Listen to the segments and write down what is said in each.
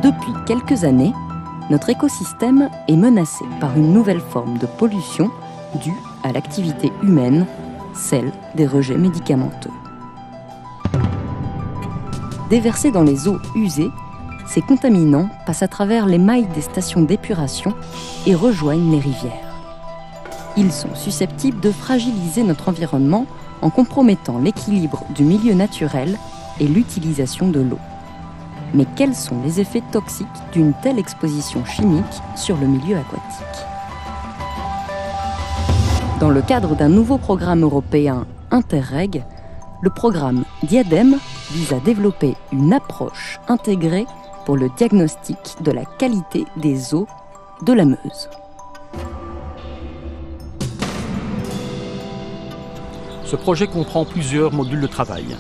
Depuis quelques années, notre écosystème est menacé par une nouvelle forme de pollution due à l'activité humaine, celle des rejets médicamenteux. Déversés dans les eaux usées, ces contaminants passent à travers les mailles des stations d'épuration et rejoignent les rivières. Ils sont susceptibles de fragiliser notre environnement en compromettant l'équilibre du milieu naturel et l'utilisation de l'eau. Mais quels sont les effets toxiques d'une telle exposition chimique sur le milieu aquatique ? Dans le cadre d'un nouveau programme européen Interreg, le programme Diadème vise à développer une approche intégrée pour le diagnostic de la qualité des eaux de la Meuse. Ce projet comprend plusieurs modules de travail.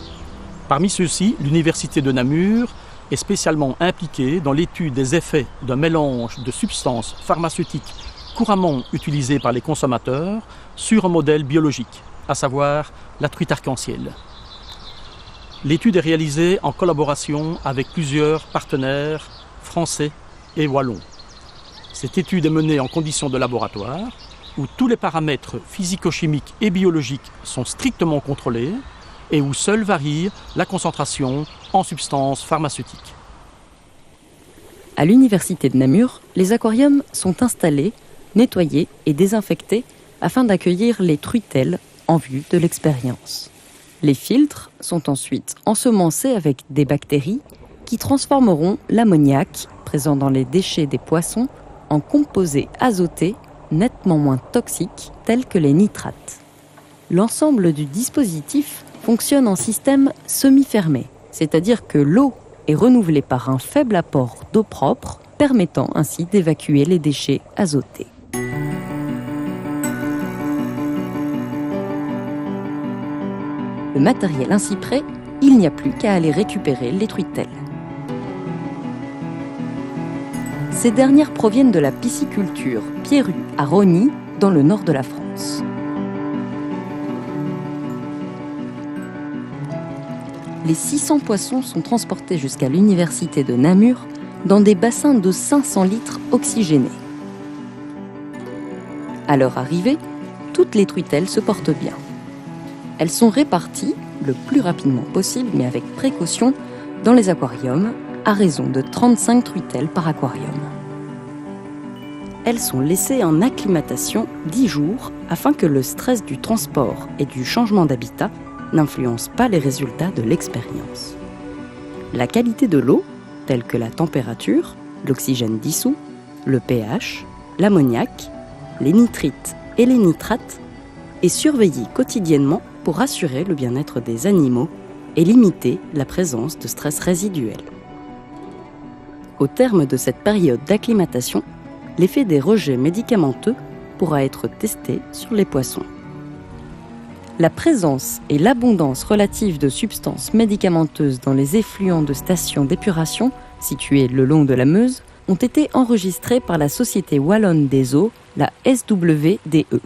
Parmi ceux-ci, l'Université de Namur est spécialement impliquée dans l'étude des effets d'un mélange de substances pharmaceutiques couramment utilisées par les consommateurs sur un modèle biologique, à savoir la truite arc-en-ciel. L'étude est réalisée en collaboration avec plusieurs partenaires français et wallons. Cette étude est menée en conditions de laboratoire, où tous les paramètres physico-chimiques et biologiques sont strictement contrôlés et où seule varie la concentration en substances pharmaceutiques. À l'Université de Namur, les aquariums sont installés, nettoyés et désinfectés afin d'accueillir les truitelles en vue de l'expérience. Les filtres sont ensuite ensemencés avec des bactéries qui transformeront l'ammoniac présent dans les déchets des poissons en composés azotés nettement moins toxiques tels que les nitrates. L'ensemble du dispositif fonctionne en système semi-fermé, c'est-à-dire que l'eau est renouvelée par un faible apport d'eau propre, permettant ainsi d'évacuer les déchets azotés. Le matériel ainsi prêt, il n'y a plus qu'à aller récupérer les truitelles. Ces dernières proviennent de la pisciculture Pierru à Rosny, dans le nord de la France. Les 600 poissons sont transportés jusqu'à l'Université de Namur dans des bassins de 500 litres oxygénés. À leur arrivée, toutes les truitelles se portent bien. Elles sont réparties, le plus rapidement possible, mais avec précaution, dans les aquariums, à raison de 35 truitelles par aquarium. Elles sont laissées en acclimatation 10 jours afin que le stress du transport et du changement d'habitat n'influence pas les résultats de l'expérience. La qualité de l'eau, telle que la température, l'oxygène dissous, le pH, l'ammoniac, les nitrites et les nitrates, est surveillée quotidiennement pour assurer le bien-être des animaux et limiter la présence de stress résiduel. Au terme de cette période d'acclimatation, l'effet des rejets médicamenteux pourra être testé sur les poissons. La présence et l'abondance relative de substances médicamenteuses dans les effluents de stations d'épuration situées le long de la Meuse ont été enregistrées par la Société wallonne des eaux, la SWDE.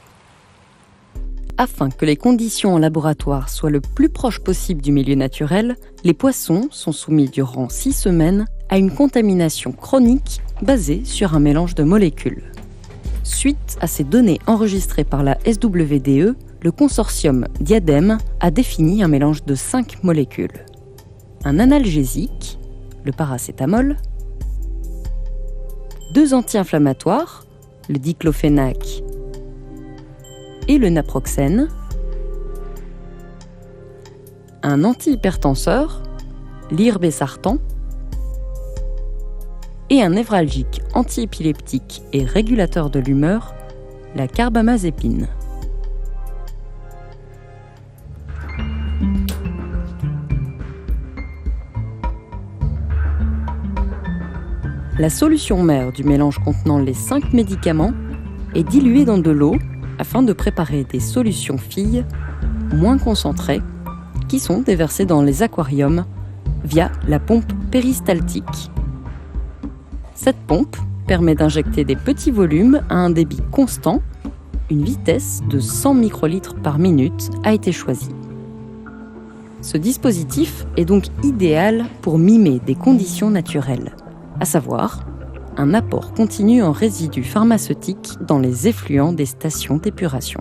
Afin que les conditions en laboratoire soient le plus proches possible du milieu naturel, les poissons sont soumis durant 6 semaines à une contamination chronique basée sur un mélange de molécules. Suite à ces données enregistrées par la SWDE, le consortium Diadème a défini un mélange de 5 molécules. Un analgésique, le paracétamol, 2 anti-inflammatoires, le diclofénac et le naproxène, un antihypertenseur, l'irbesartan, et un névralgique antiépileptique et régulateur de l'humeur, la carbamazépine. La solution mère du mélange contenant les 5 médicaments est diluée dans de l'eau afin de préparer des solutions filles moins concentrées qui sont déversées dans les aquariums via la pompe péristaltique. Cette pompe permet d'injecter des petits volumes à un débit constant. Une vitesse de 100 microlitres par minute a été choisie. Ce dispositif est donc idéal pour mimer des conditions naturelles, à savoir un apport continu en résidus pharmaceutiques dans les effluents des stations d'épuration.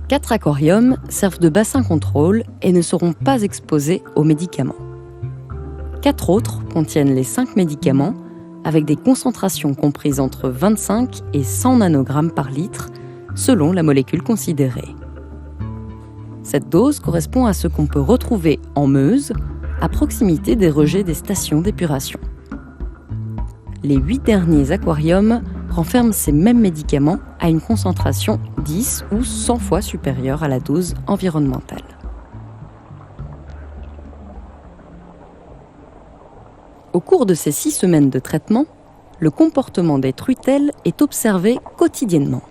4 aquariums servent de bassin contrôle et ne seront pas exposés aux médicaments. 4 autres contiennent les 5 médicaments avec des concentrations comprises entre 25 et 100 nanogrammes par litre selon la molécule considérée. Cette dose correspond à ce qu'on peut retrouver en Meuse, à proximité des rejets des stations d'épuration. Les 8 derniers aquariums renferment ces mêmes médicaments à une concentration 10 ou 100 fois supérieure à la dose environnementale. Au cours de ces 6 semaines de traitement, le comportement des truitelles est observé quotidiennement.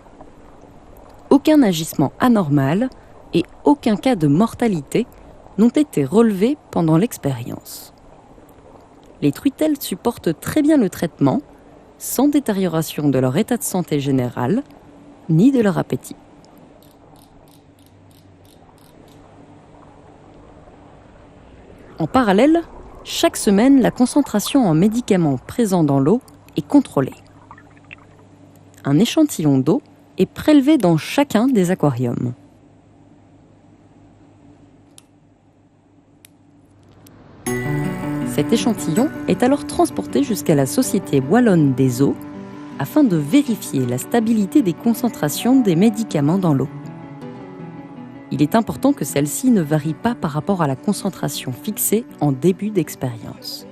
Aucun agissement anormal et aucun cas de mortalité n'ont été relevés pendant l'expérience. Les truitelles supportent très bien le traitement, sans détérioration de leur état de santé général, ni de leur appétit. En parallèle, chaque semaine, la concentration en médicaments présents dans l'eau est contrôlée. Un échantillon d'eau est prélevé dans chacun des aquariums. Cet échantillon est alors transporté jusqu'à la Société wallonne des eaux afin de vérifier la stabilité des concentrations des médicaments dans l'eau. Il est important que celle-ci ne varie pas par rapport à la concentration fixée en début d'expérience.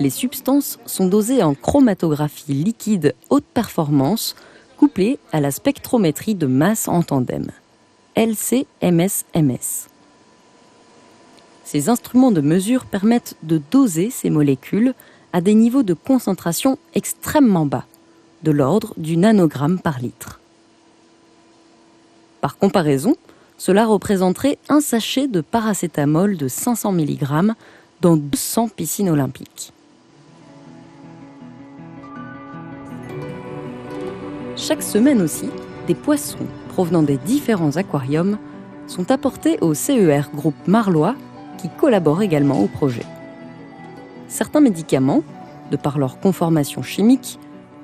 Les substances sont dosées en chromatographie liquide haute performance couplée à la spectrométrie de masse en tandem, LC-MS-MS. Ces instruments de mesure permettent de doser ces molécules à des niveaux de concentration extrêmement bas, de l'ordre du nanogramme par litre. Par comparaison, cela représenterait un sachet de paracétamol de 500 mg dans 200 piscines olympiques. Chaque semaine aussi, des poissons provenant des différents aquariums sont apportés au CER Groupe Marlois qui collabore également au projet. Certains médicaments, de par leur conformation chimique,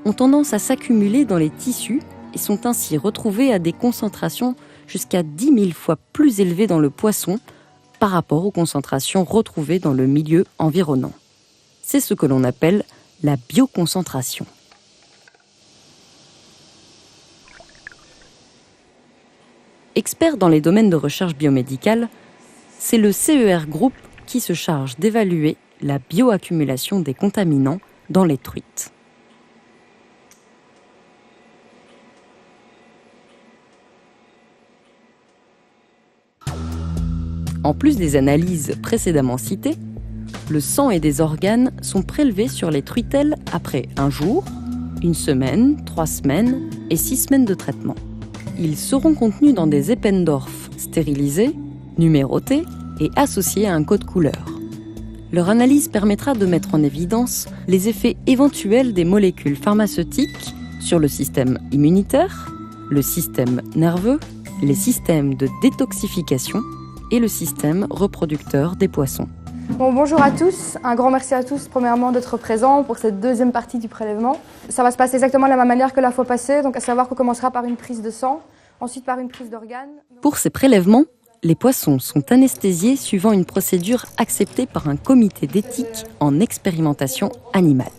ont tendance à s'accumuler dans les tissus et sont ainsi retrouvés à des concentrations jusqu'à 10 000 fois plus élevées dans le poisson par rapport aux concentrations retrouvées dans le milieu environnant. C'est ce que l'on appelle la bioconcentration. Expert dans les domaines de recherche biomédicale, c'est le CER Group qui se charge d'évaluer la bioaccumulation des contaminants dans les truites. En plus des analyses précédemment citées, le sang et des organes sont prélevés sur les truitelles après 1 jour, 1 semaine, 3 semaines et 6 semaines de traitement. Ils seront contenus dans des Eppendorf stérilisés, numérotés et associés à un code couleur. Leur analyse permettra de mettre en évidence les effets éventuels des molécules pharmaceutiques sur le système immunitaire, le système nerveux, les systèmes de détoxification et le système reproducteur des poissons. Bonjour à tous, un grand merci à tous premièrement d'être présents pour cette deuxième partie du prélèvement. Ça va se passer exactement de la même manière que la fois passée, donc à savoir qu'on commencera par une prise de sang, ensuite par une prise d'organes. Pour ces prélèvements, les poissons sont anesthésiés suivant une procédure acceptée par un comité d'éthique en expérimentation animale.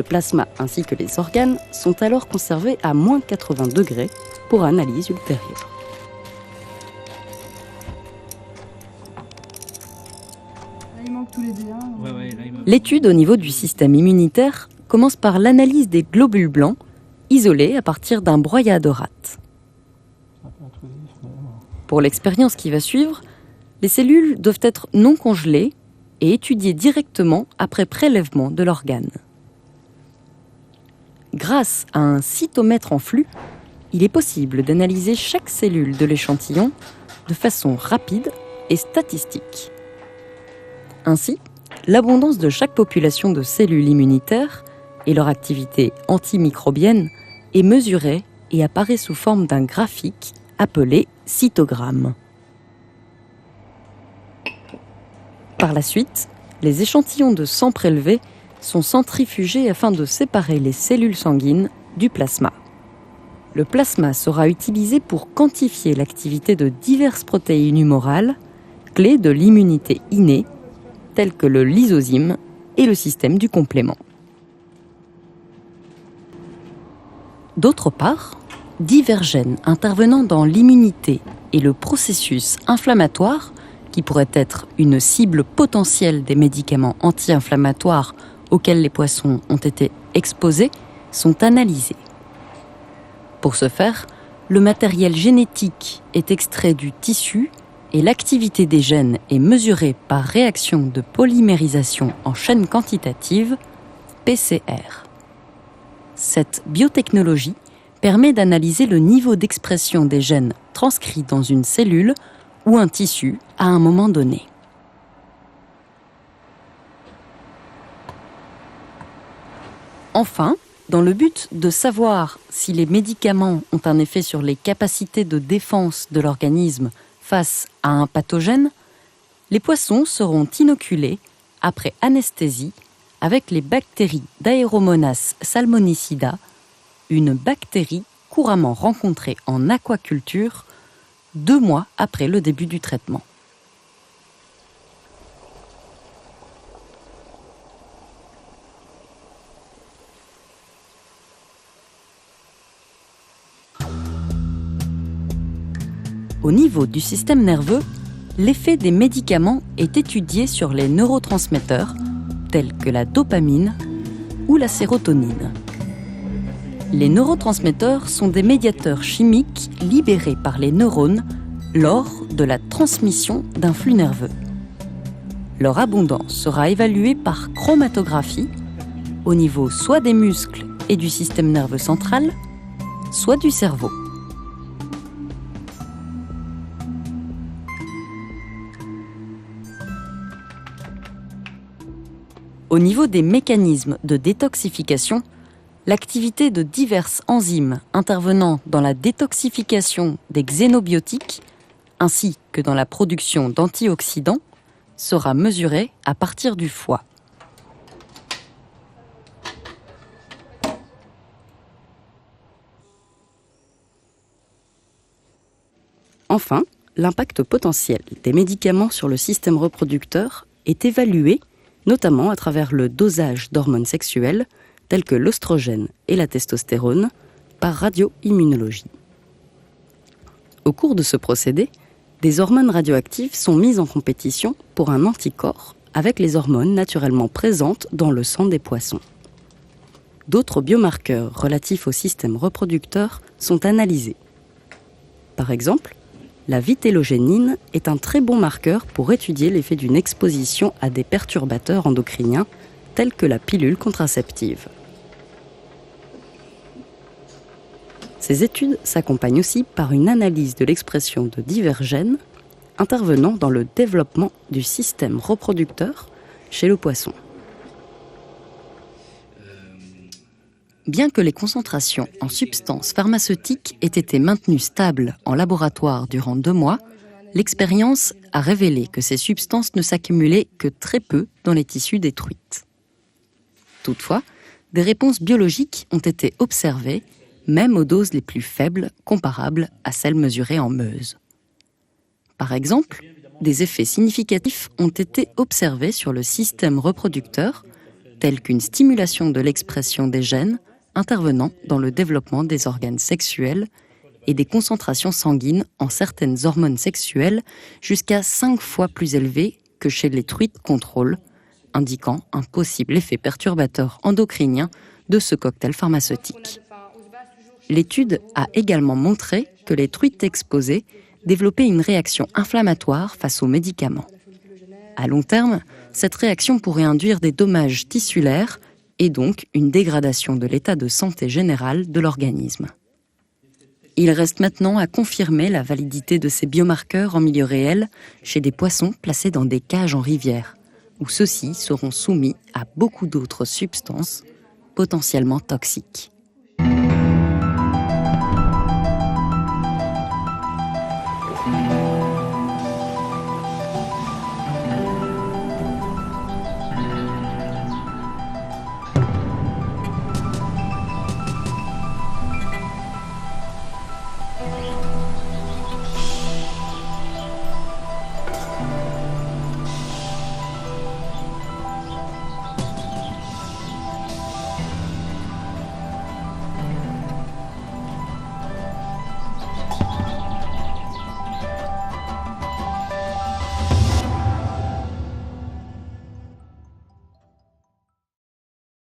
Le plasma ainsi que les organes sont alors conservés à moins 80 degrés pour analyse ultérieure. L'étude au niveau du système immunitaire commence par l'analyse des globules blancs isolés à partir d'un broyat de rate. Pour l'expérience qui va suivre, les cellules doivent être non congelées et étudiées directement après prélèvement de l'organe. Grâce à un cytomètre en flux, il est possible d'analyser chaque cellule de l'échantillon de façon rapide et statistique. Ainsi, l'abondance de chaque population de cellules immunitaires et leur activité antimicrobienne est mesurée et apparaît sous forme d'un graphique appelé cytogramme. Par la suite, les échantillons de sang prélevés sont centrifugés afin de séparer les cellules sanguines du plasma. Le plasma sera utilisé pour quantifier l'activité de diverses protéines humorales, clés de l'immunité innée, telles que le lysozyme et le système du complément. D'autre part, divers gènes intervenant dans l'immunité et le processus inflammatoire, qui pourrait être une cible potentielle des médicaments anti-inflammatoires auxquels les poissons ont été exposés, sont analysés. Pour ce faire, le matériel génétique est extrait du tissu et l'activité des gènes est mesurée par réaction de polymérisation en chaîne quantitative, PCR. Cette biotechnologie permet d'analyser le niveau d'expression des gènes transcrits dans une cellule ou un tissu à un moment donné. Enfin, dans le but de savoir si les médicaments ont un effet sur les capacités de défense de l'organisme face à un pathogène, les poissons seront inoculés après anesthésie avec les bactéries d'Aeromonas salmonicida, une bactérie couramment rencontrée en aquaculture 2 mois après le début du traitement. Au niveau du système nerveux, l'effet des médicaments est étudié sur les neurotransmetteurs tels que la dopamine ou la sérotonine. Les neurotransmetteurs sont des médiateurs chimiques libérés par les neurones lors de la transmission d'un flux nerveux. Leur abondance sera évaluée par chromatographie au niveau soit des muscles et du système nerveux central, soit du cerveau. Au niveau des mécanismes de détoxification, l'activité de diverses enzymes intervenant dans la détoxification des xénobiotiques ainsi que dans la production d'antioxydants sera mesurée à partir du foie. Enfin, l'impact potentiel des médicaments sur le système reproducteur est évalué notamment à travers le dosage d'hormones sexuelles telles que l'oestrogène et la testostérone par radioimmunologie. Au cours de ce procédé, des hormones radioactives sont mises en compétition pour un anticorps avec les hormones naturellement présentes dans le sang des poissons. D'autres biomarqueurs relatifs au système reproducteur sont analysés. Par exemple, la vitellogénine est un très bon marqueur pour étudier l'effet d'une exposition à des perturbateurs endocriniens tels que la pilule contraceptive. Ces études s'accompagnent aussi par une analyse de l'expression de divers gènes intervenant dans le développement du système reproducteur chez le poisson. Bien que les concentrations en substances pharmaceutiques aient été maintenues stables en laboratoire durant 2 mois, l'expérience a révélé que ces substances ne s'accumulaient que très peu dans les tissus des truites. Toutefois, des réponses biologiques ont été observées, même aux doses les plus faibles comparables à celles mesurées en Meuse. Par exemple, des effets significatifs ont été observés sur le système reproducteur, tels qu'une stimulation de l'expression des gènes intervenant dans le développement des organes sexuels et des concentrations sanguines en certaines hormones sexuelles jusqu'à 5 fois plus élevées que chez les truites contrôle, indiquant un possible effet perturbateur endocrinien de ce cocktail pharmaceutique. L'étude a également montré que les truites exposées développer une réaction inflammatoire face aux médicaments. À long terme, cette réaction pourrait induire des dommages tissulaires et donc une dégradation de l'état de santé général de l'organisme. Il reste maintenant à confirmer la validité de ces biomarqueurs en milieu réel chez des poissons placés dans des cages en rivière, où ceux-ci seront soumis à beaucoup d'autres substances potentiellement toxiques.